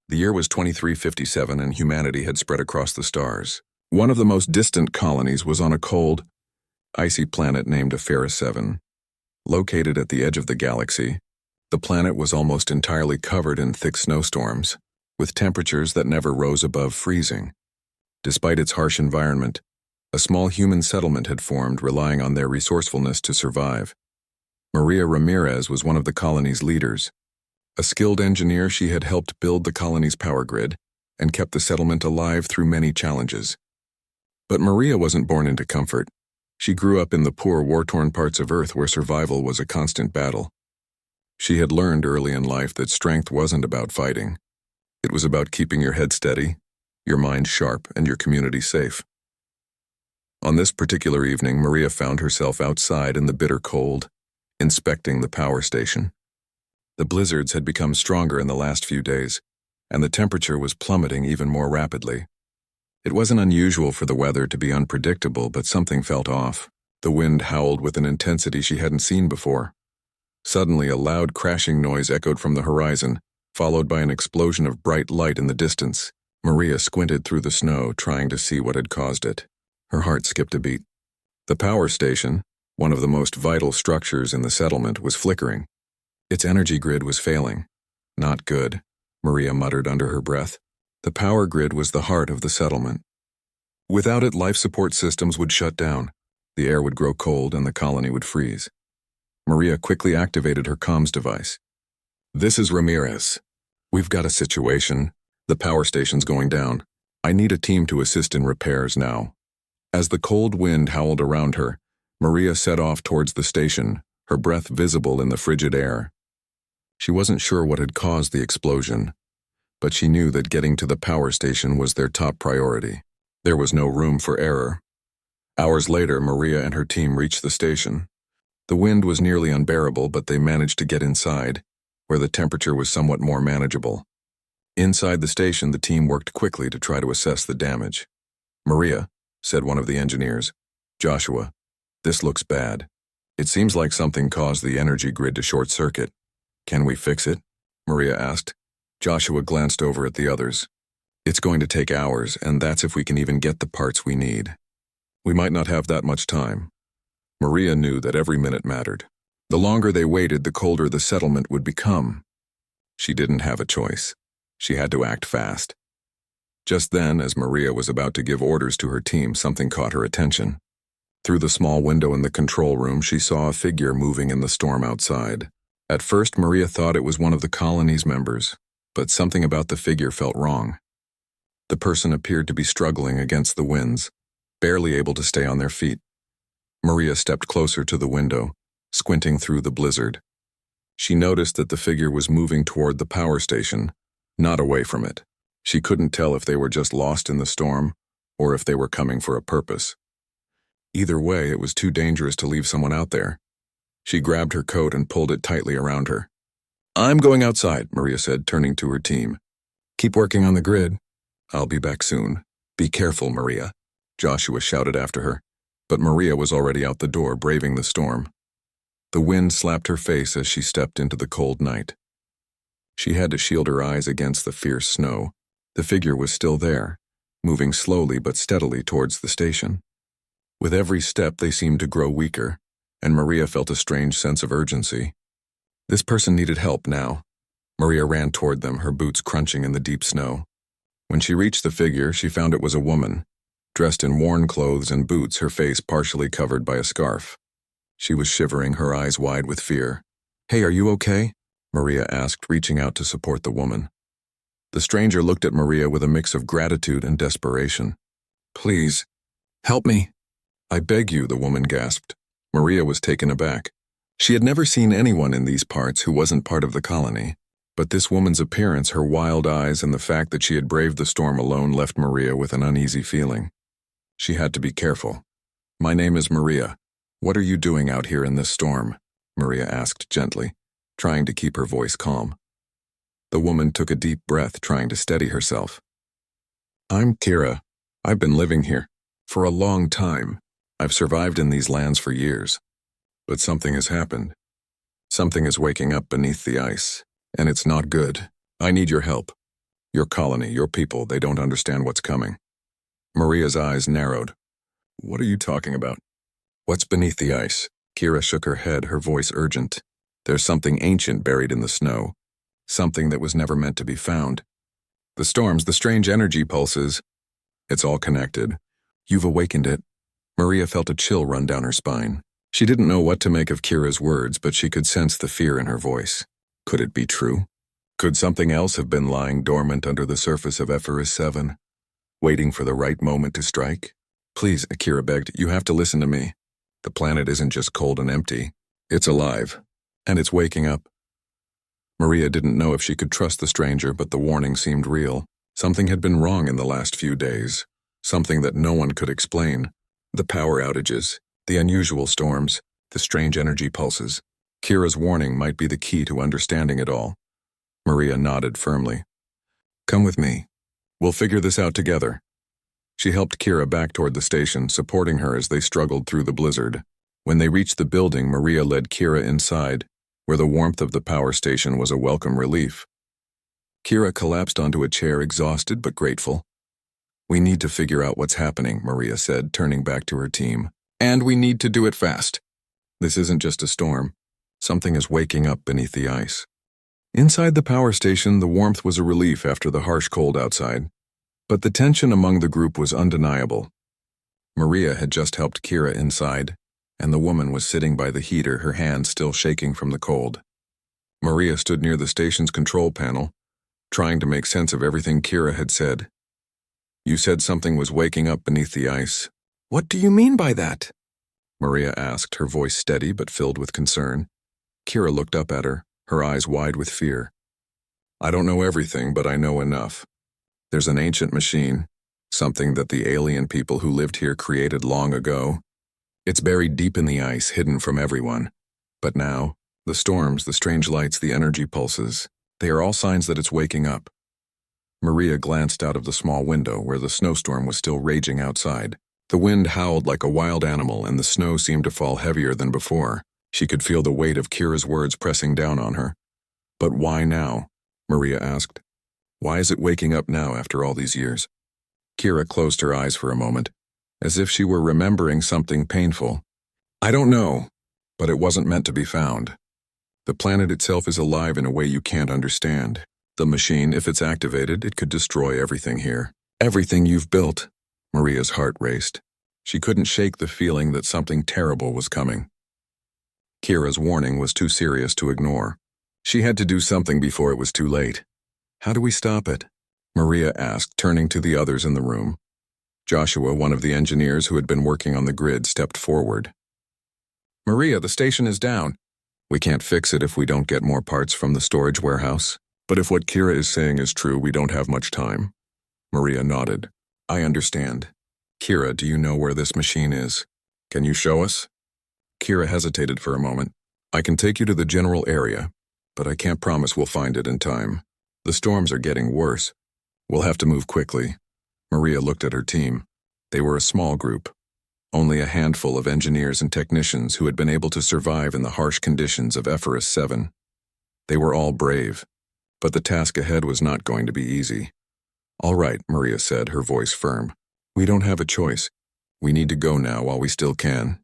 The year was 2357 and humanity had spread across the stars. One of the most distant colonies was on a cold, icy planet named Apache 7. Located at the edge of the galaxy, the planet was almost entirely covered in thick snowstorms, with temperatures that never rose above freezing. Despite its harsh environment, a small human settlement had formed, relying on their resourcefulness to survive. Maria Ramirez was one of the colony's leaders. A skilled engineer, she had helped build the colony's power grid and kept the settlement alive through many challenges. But Maria wasn't born into comfort. She grew up in the poor, war-torn parts of Earth where survival was a constant battle. She had learned early in life that strength wasn't about fighting. It was about keeping your head steady, your mind sharp, and your community safe. On this particular evening, Maria found herself outside in the bitter cold, inspecting the power station. The blizzards had become stronger in the last few days, and the temperature was plummeting even more rapidly. It wasn't unusual for the weather to be unpredictable, but something felt off. The wind howled with an intensity she hadn't seen before. Suddenly, a loud crashing noise echoed from the horizon, followed by an explosion of bright light in the distance. Maria squinted through the snow, trying to see what had caused it. Her heart skipped a beat. The power station, one of the most vital structures in the settlement, was flickering. Its energy grid was failing. Not good, Maria muttered under her breath. The power grid was the heart of the settlement. Without it, life support systems would shut down. The air would grow cold and the colony would freeze. Maria quickly activated her comms device. "This is Ramirez. We've got a situation. The power station's going down. I need a team to assist in repairs now." As the cold wind howled around her, Maria set off towards the station, her breath visible in the frigid air. She wasn't sure what had caused the explosion, but she knew that getting to the power station was their top priority. There was no room for error. Hours later, Maria and her team reached the station. The wind was nearly unbearable, but they managed to get inside, where the temperature was somewhat more manageable. Inside the station, the team worked quickly to try to assess the damage. "Maria," said one of the engineers, "Joshua, this looks bad. It seems like something caused the energy grid to short-circuit. Can we fix it?" Maria asked. Joshua glanced over at the others. "It's going to take hours, and that's if we can even get the parts we need. We might not have that much time." Maria knew that every minute mattered. The longer they waited, the colder the settlement would become. She didn't have a choice. She had to act fast. Just then, as Maria was about to give orders to her team, something caught her attention. Through the small window in the control room, she saw a figure moving in the storm outside. At first, Maria thought it was one of the colony's members, but something about the figure felt wrong. The person appeared to be struggling against the winds, barely able to stay on their feet. Maria stepped closer to the window, squinting through the blizzard. She noticed that the figure was moving toward the power station, not away from it. She couldn't tell if they were just lost in the storm or if they were coming for a purpose. Either way, it was too dangerous to leave someone out there. She grabbed her coat and pulled it tightly around her. "I'm going outside," Maria said, turning to her team. "Keep working on the grid. I'll be back soon. Be careful, Maria," Joshua shouted after her. But Maria was already out the door, braving the storm. The wind slapped her face as she stepped into the cold night. She had to shield her eyes against the fierce snow. The figure was still there, moving slowly but steadily towards the station. With every step, they seemed to grow weaker, and Maria felt a strange sense of urgency. This person needed help now. Maria ran toward them, her boots crunching in the deep snow. When she reached the figure, she found it was a woman, dressed in worn clothes and boots, her face partially covered by a scarf. She was shivering, her eyes wide with fear. "Hey, are you okay?" Maria asked, reaching out to support the woman. The stranger looked at Maria with a mix of gratitude and desperation. "Please, help me." "I beg you," the woman gasped. Maria was taken aback. She had never seen anyone in these parts who wasn't part of the colony, but this woman's appearance, her wild eyes, and the fact that she had braved the storm alone left Maria with an uneasy feeling. She had to be careful. "My name is Maria. What are you doing out here in this storm?" Maria asked gently, trying to keep her voice calm. The woman took a deep breath, trying to steady herself. "I'm Kira. I've been living here for a long time. I've survived in these lands for years. But something has happened. Something is waking up beneath the ice, and it's not good. I need your help." Your colony, your people, they don't understand what's coming. Maria's eyes narrowed. What are you talking about? What's beneath the ice? Kira shook her head, her voice urgent. There's something ancient buried in the snow. Something that was never meant to be found. The storms, the strange energy pulses. It's all connected. You've awakened it. Maria felt a chill run down her spine. She didn't know what to make of Kira's words, but she could sense the fear in her voice. Could it be true? Could something else have been lying dormant under the surface of Ephesus 7, waiting for the right moment to strike? Please, Kira begged, you have to listen to me. The planet isn't just cold and empty. It's alive. And it's waking up. Maria didn't know if she could trust the stranger, but the warning seemed real. Something had been wrong in the last few days. Something that no one could explain. The power outages, the unusual storms, the strange energy pulses. Kira's warning might be the key to understanding it all. Maria nodded firmly. Come with me. We'll figure this out together. She helped Kira back toward the station, supporting her as they struggled through the blizzard. When they reached the building, Maria led Kira inside, where the warmth of the power station was a welcome relief. Kira collapsed onto a chair, exhausted but grateful. We need to figure out what's happening, Maria said, turning back to her team. And we need to do it fast. This isn't just a storm. Something is waking up beneath the ice. Inside the power station, the warmth was a relief after the harsh cold outside. But the tension among the group was undeniable. Maria had just helped Kira inside, and the woman was sitting by the heater, her hands still shaking from the cold. Maria stood near the station's control panel, trying to make sense of everything Kira had said. You said something was waking up beneath the ice. What do you mean by that? Maria asked, her voice steady but filled with concern. Kira looked up at her, her eyes wide with fear. I don't know everything, but I know enough. There's an ancient machine, something that the alien people who lived here created long ago. It's buried deep in the ice, hidden from everyone. But now, the storms, the strange lights, the energy pulses, they are all signs that it's waking up. Maria glanced out of the small window where the snowstorm was still raging outside. The wind howled like a wild animal, and the snow seemed to fall heavier than before. She could feel the weight of Kira's words pressing down on her. But why now? Maria asked. Why is it waking up now after all these years? Kira closed her eyes for a moment, as if she were remembering something painful. I don't know, but it wasn't meant to be found. The planet itself is alive in a way you can't understand. The machine, if it's activated, it could destroy everything here. Everything you've built. Maria's heart raced. She couldn't shake the feeling that something terrible was coming. Kira's warning was too serious to ignore. She had to do something before it was too late. How do we stop it? Maria asked, turning to the others in the room. Joshua, one of the engineers who had been working on the grid, stepped forward. Maria, the station is down. We can't fix it if we don't get more parts from the storage warehouse. But if what Kira is saying is true, we don't have much time. Maria nodded. I understand. Kira, do you know where this machine is? Can you show us? Kira hesitated for a moment. I can take you to the general area, but I can't promise we'll find it in time. The storms are getting worse. We'll have to move quickly. Maria looked at her team. They were a small group. Only a handful of engineers and technicians who had been able to survive in the harsh conditions of Ephesus 7. They were all brave, but the task ahead was not going to be easy. All right, Maria said, her voice firm. We don't have a choice. We need to go now while we still can.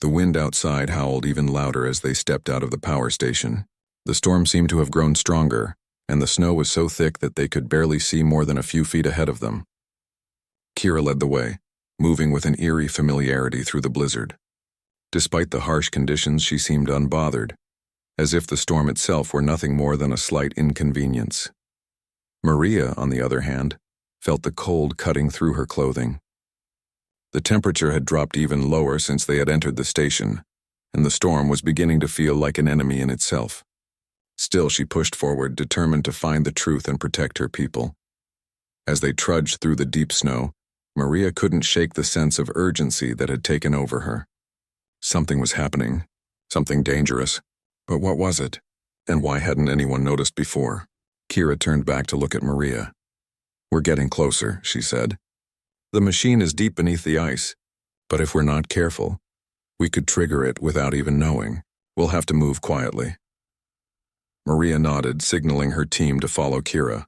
The wind outside howled even louder as they stepped out of the power station. The storm seemed to have grown stronger, and the snow was so thick that they could barely see more than a few feet ahead of them. Kira led the way, moving with an eerie familiarity through the blizzard. Despite the harsh conditions, she seemed unbothered, as if the storm itself were nothing more than a slight inconvenience. Maria, on the other hand, felt the cold cutting through her clothing. The temperature had dropped even lower since they had entered the station, and the storm was beginning to feel like an enemy in itself. Still, she pushed forward, determined to find the truth and protect her people. As they trudged through the deep snow, Maria couldn't shake the sense of urgency that had taken over her. Something was happening, something dangerous. But what was it? And why hadn't anyone noticed before? Kira turned back to look at Maria. We're getting closer, she said. The machine is deep beneath the ice, but if we're not careful, we could trigger it without even knowing. We'll have to move quietly. Maria nodded, signaling her team to follow Kira.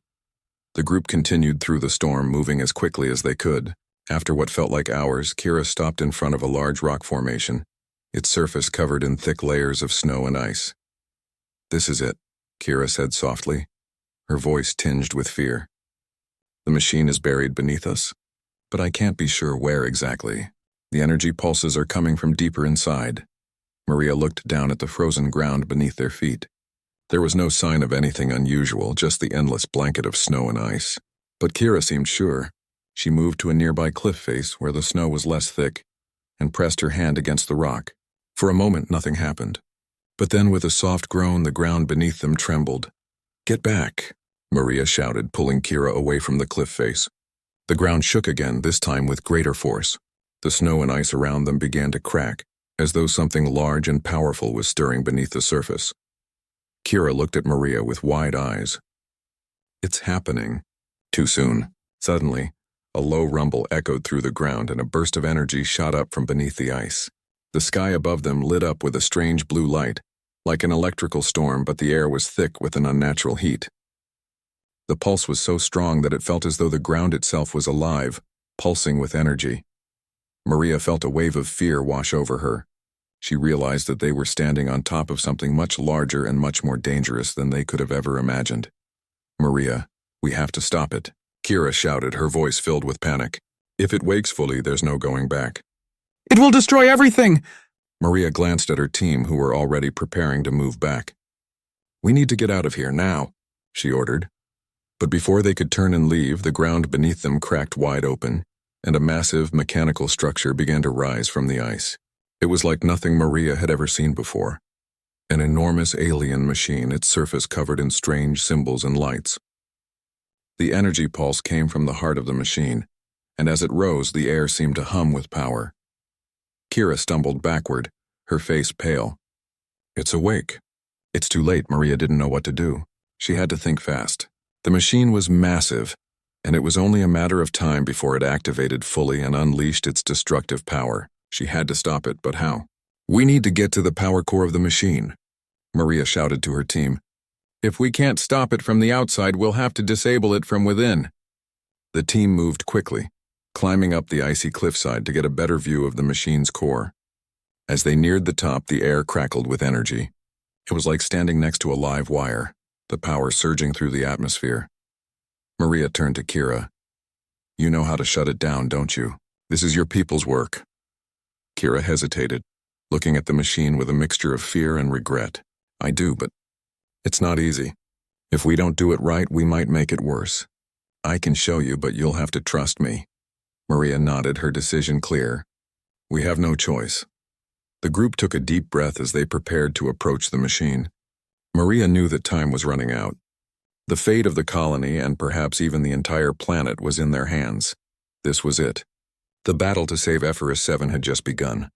The group continued through the storm, moving as quickly as they could. After what felt like hours, Kira stopped in front of a large rock formation, its surface covered in thick layers of snow and ice. "This is it," Kira said softly, her voice tinged with fear. "The machine is buried beneath us, but I can't be sure where exactly. The energy pulses are coming from deeper inside." Maria looked down at the frozen ground beneath their feet. There was no sign of anything unusual, just the endless blanket of snow and ice. But Kira seemed sure. She moved to a nearby cliff face where the snow was less thick and pressed her hand against the rock. For a moment, nothing happened. But then, with a soft groan, the ground beneath them trembled. "Get back," Maria shouted, pulling Kira away from the cliff face. The ground shook again, this time with greater force. The snow and ice around them began to crack, as though something large and powerful was stirring beneath the surface. Kira looked at Maria with wide eyes. "It's happening." Too soon. Suddenly, a low rumble echoed through the ground and a burst of energy shot up from beneath the ice. The sky above them lit up with a strange blue light, like an electrical storm, but the air was thick with an unnatural heat. The pulse was so strong that it felt as though the ground itself was alive, pulsing with energy. Maria felt a wave of fear wash over her. She realized that they were standing on top of something much larger and much more dangerous than they could have ever imagined. "Maria, we have to stop it," Kira shouted, her voice filled with panic. "If it wakes fully, there's no going back." "It will destroy everything!" Maria glanced at her team, who were already preparing to move back. "We need to get out of here, now," she ordered. But before they could turn and leave, the ground beneath them cracked wide open, and a massive mechanical structure began to rise from the ice. It was like nothing Maria had ever seen before. An enormous alien machine, its surface covered in strange symbols and lights. The energy pulse came from the heart of the machine, and as it rose, the air seemed to hum with power. Kira stumbled backward, her face pale. "It's awake." It's too late. Maria didn't know what to do. She had to think fast. The machine was massive, and it was only a matter of time before it activated fully and unleashed its destructive power. She had to stop it, but how? "We need to get to the power core of the machine," Maria shouted to her team. "If we can't stop it from the outside, we'll have to disable it from within." The team moved quickly, climbing up the icy cliffside to get a better view of the machine's core. As they neared the top, the air crackled with energy. It was like standing next to a live wire, the power surging through the atmosphere. Maria turned to Kira. "You know how to shut it down, don't you? This is your people's work." Kira hesitated, looking at the machine with a mixture of fear and regret. "I do, but it's not easy. If we don't do it right, we might make it worse. I can show you, but you'll have to trust me." Maria nodded, her decision clear. "We have no choice." The group took a deep breath as they prepared to approach the machine. Maria knew that time was running out. The fate of the colony, and perhaps even the entire planet, was in their hands. This was it. The battle to save Ephesus 7 had just begun.